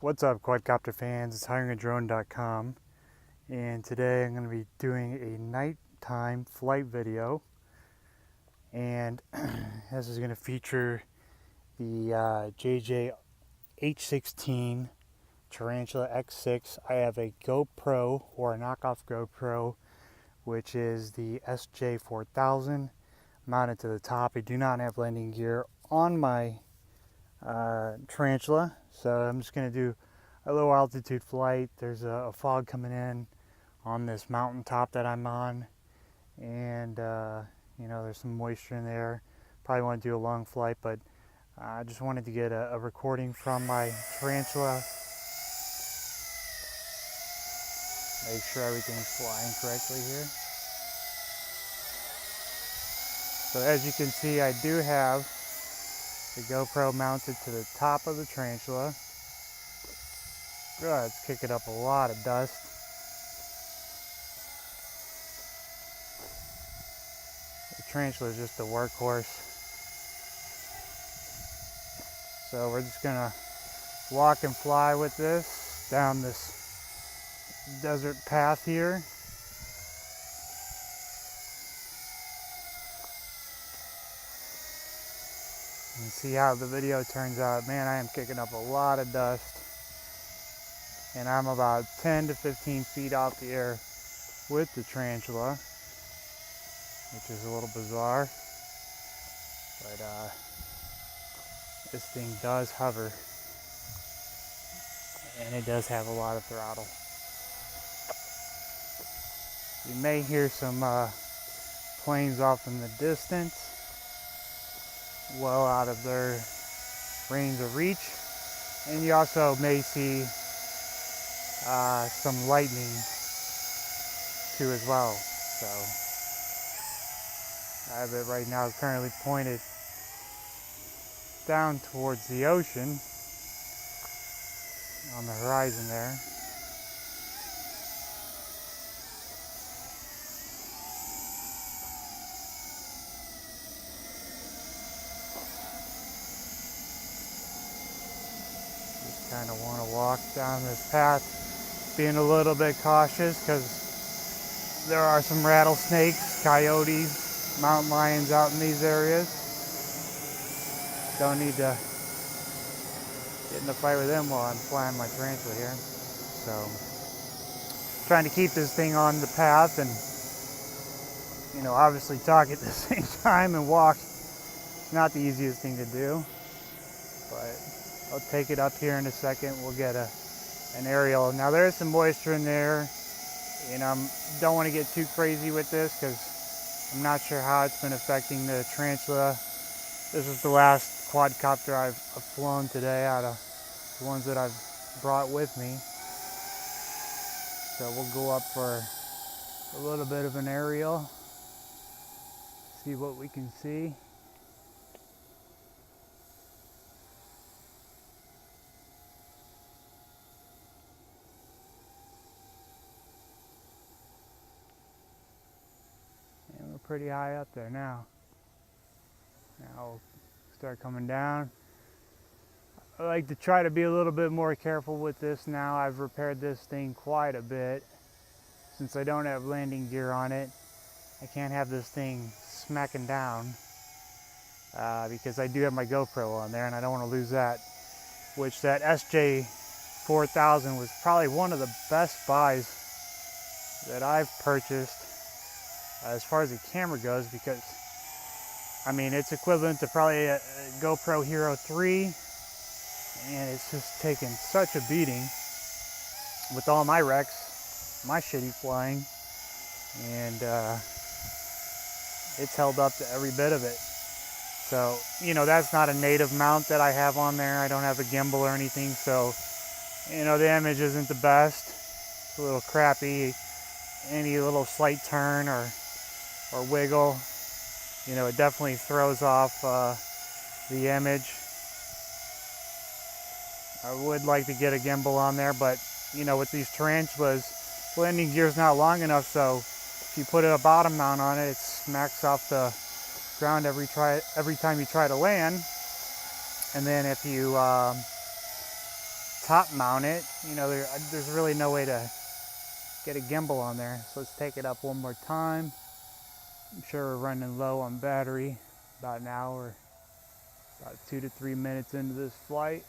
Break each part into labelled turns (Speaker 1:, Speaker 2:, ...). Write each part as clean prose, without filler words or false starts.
Speaker 1: What's up, quadcopter fans? It's hiringadrone.com, and today I'm going to be doing a nighttime flight video, and this is going to feature the JJRC H16 Tarantula X6. I have a GoPro, or a knockoff GoPro, which is the SJ4000 mounted to the top. I do not have landing gear on my Tarantula, so I'm just going to do a low altitude flight. There's a fog coming in on this mountain top that I'm on, and you know, there's some moisture in there. Probably want to do a long flight, but I just wanted to get a recording from my Tarantula, make sure everything's flying correctly here. So as you can see, I do have the GoPro mounted to the top of the Tarantula. God, it's kicking up a lot of dust. The Tarantula is just a workhorse. So we're just gonna walk and fly with this down this desert path here. And see how the video turns out. Man, I am kicking up a lot of dust. And I'm about 10 to 15 feet off the air with the Tarantula, which is a little bizarre. But this thing does hover, and it does have a lot of throttle. You may hear some planes off in the distance, well out of their range of reach, and you also may see some lightning too as well. So I have it right now currently pointed down towards the ocean on the horizon there. Just kind of want to walk down this path, being a little bit cautious because there are some rattlesnakes, coyotes, mountain lions out in these areas. Don't need to get in a fight with them while I'm flying my Tarantula here. So, trying to keep this thing on the path and, you know, obviously talk at the same time and walk. Not the easiest thing to do, but I'll take it up here in a second. We'll get an aerial. Now there is some moisture in there, and I don't want to get too crazy with this because I'm not sure how it's been affecting the Tarantula. This is the last quadcopter I've flown today out of the ones that I've brought with me. So we'll go up for a little bit of an aerial, see what we can see. And we're pretty high up there now. Now we'll start coming down. I like to try to be a little bit more careful with this now. I've repaired this thing quite a bit. Since I don't have landing gear on it, I can't have this thing smacking down because I do have my GoPro on there and I don't want to lose that. Which that SJ4000 was probably one of the best buys that I've purchased as far as the camera goes, because I mean, it's equivalent to probably a GoPro Hero 3, and it's just taken such a beating with all my wrecks, my shitty flying, and it's held up to every bit of it. So, you know, that's not a native mount that I have on there. I don't have a gimbal or anything, so, you know, the image isn't the best. It's a little crappy. Any little slight turn or wiggle, you know, it definitely throws off the image. I would like to get a gimbal on there, but, you know, with these Tarantulas, landing gear's not long enough, so if you put a bottom mount on it, it smacks off the ground every time you try to land. And then if you top mount it. You know, there's really no way to get a gimbal on there. So let's take it up one more time. I'm sure we're running low on battery. About an hour, about 2 to 3 minutes into this flight.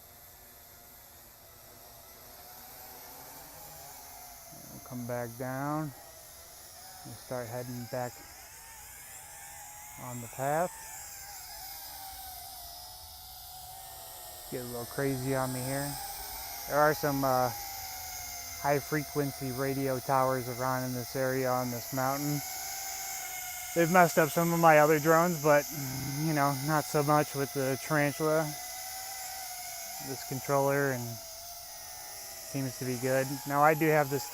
Speaker 1: We'll come back down and start heading back on the path. Get a little crazy on me here. There are some high frequency radio towers around in this area on this mountain. They've messed up some of my other drones, but you know, not so much with the Tarantula. This controller and seems to be good. Now I do have this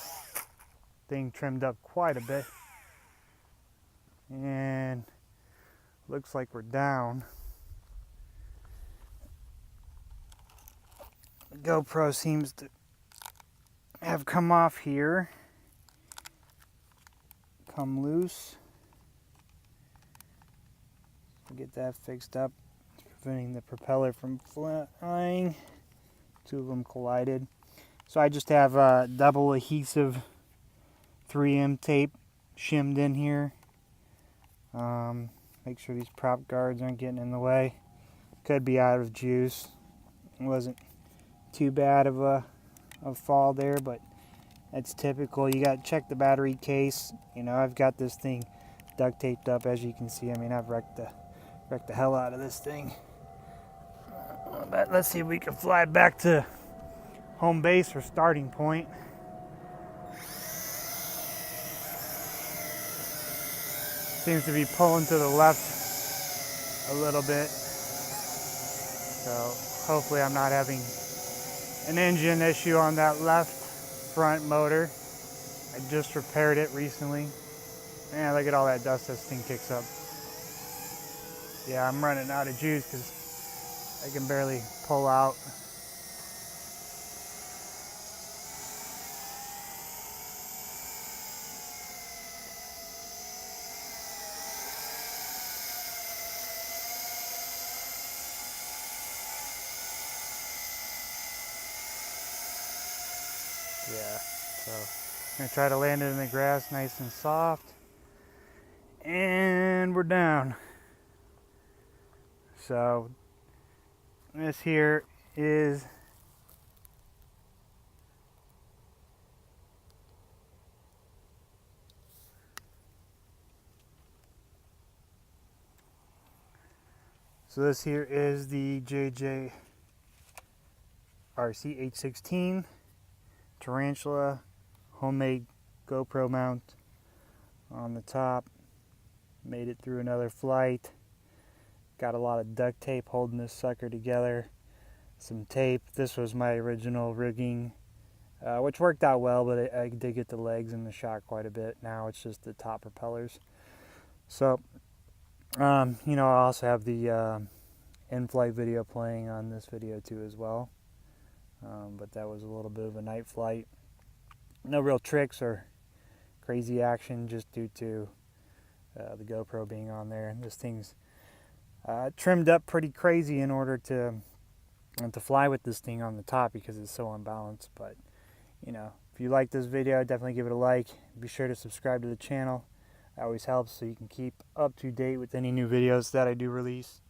Speaker 1: thing trimmed up quite a bit, and looks like we're down. The GoPro seems to have come off here, come loose. Get that fixed up. It's preventing the propeller from flying. Two of them collided. So I just have double adhesive 3M tape shimmed in here. Make sure these prop guards aren't getting in the way. Could be out of juice. It wasn't too bad of a fall there, but that's typical. You got to check the battery case. You know, I've got this thing duct taped up, as you can see. I mean, I've wrecked the hell out of this thing. But let's see if we can fly back to home base or starting point. Seems to be pulling to the left a little bit. So hopefully I'm not having an engine issue on that left front motor. I just repaired it recently. Man, look at all that dust this thing kicks up. Yeah, I'm running out of juice because I can barely pull out. Yeah, so I'm going to try to land it in the grass nice and soft. And we're down. So this here is the JJRC H16 Tarantula homemade GoPro mount on the top. Made it through another flight. Got a lot of duct tape holding this sucker together. Some tape. This was my original rigging, which worked out well, but I did get the legs in the shot quite a bit. Now it's just the top propellers. So, you know, I also have the in-flight video playing on this video too as well. But that was a little bit of a night flight. No real tricks or crazy action, just due to the GoPro being on there. This thing's trimmed up pretty crazy in order to fly with this thing on the top because it's so unbalanced. But you know, if you like this video, definitely give it a like. Be sure to subscribe to the channel. That always helps so you can keep up to date with any new videos that I do release.